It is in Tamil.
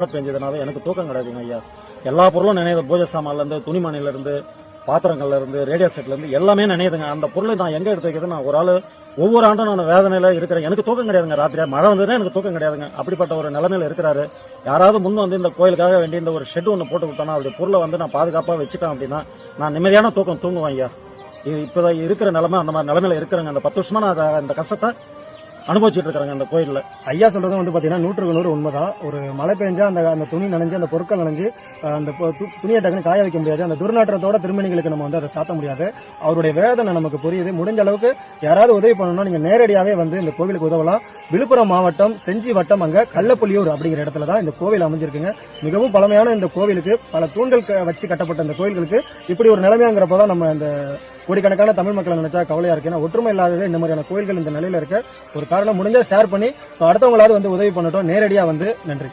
பெஞ்சதுனால எனக்கு தூக்கம் கிடையாதுங்க ஐயா. எல்லா பொருளும் நினைவு, பூஜை சாமான்ல இருந்து, துணிமணில இருந்து, பாத்திரங்கள்ல இருந்து, ரேடியோ செட்ல இருந்து எல்லாமே நினைவுதுங்க. அந்த பொருளை நான் எங்க எடுத்து வைக்கிறது? நான் ஒரு ஆளு ஒவ்வொரு ஆண்டும் நான் வேதனையில இருக்கிறேன். எனக்கு தூக்கம் கிடையாதுங்க. ராத்திரியா மழை வந்ததுன்னா எனக்கு தூக்கம் கிடையாதுங்க. அப்படிப்பட்ட ஒரு நிலைமையில இருக்கிறாரு. யாராவது முன் வந்து இந்த கோயிலுக்காக வேண்டி இந்த ஒரு ஷெட் ஒன்று போட்டு விட்டோம்னா அவருடைய பொருளை வந்து நான் பாதுகாப்பா வச்சுட்டேன் அப்படின்னா நான் நிம்மதியான தூக்கம் தூங்குவேன் ஐயா. இது இப்பதான் இருக்கிற நிலைமை அந்த மாதிரி நிலைமையில இருக்கிறேங்க. அந்த 10 வருஷமா நான் இந்த கஷ்டத்தை அனுபவிச்சுட்டு இருக்காங்க அந்த கோயில்ல. ஐயா சொல்றதும் வந்து பாத்தீங்கன்னா 100% உண்மைதான். ஒரு மழை பெஞ்சா அந்த துணி நனைஞ்சு, அந்த பொருட்கள் நனைஞ்சு, அந்த துணியை டக்குன்னு காய வைக்க முடியாது. அந்த துர்நாற்றத்தோட திருமணிகளுக்கு நம்ம வந்து அதை சாத்த முடியாது. அவருடைய வேதனை நமக்கு புரியுது. முடிஞ்ச அளவுக்கு யாராவது உதவி பண்ணணும்னா நீங்க நேரடியாவே வந்து இந்த கோவிலுக்கு உதவலாம். விழுப்புரம் மாவட்டம் செஞ்சி வட்டம் அங்க கள்ளப்புலியூர் அப்படிங்கிற இடத்துல தான் இந்த கோவில் அமைஞ்சிருக்குங்க. மிகவும் பழமையான இந்த கோவிலுக்கு பல தூண்கள் வச்சு கட்டப்பட்ட இந்த கோயில்களுக்கு இப்படி ஒரு நிலைமையாங்கிறப்பதான் நம்ம இந்த கோடிக்கணக்கான தமிழ் மக்களை நினைச்சா கவலையா இருக்கு. ஏன்னா ஒற்றுமை இல்லாதது இந்த மாதிரியான கோயில்கள் இந்த நிலையில இருக்க ஒரு காரணம். முடிஞ்சா ஷேர் பண்ணி அடுத்தவங்களாவது வந்து உதவி பண்ணட்டும். நேரடியா வந்து நன்றி.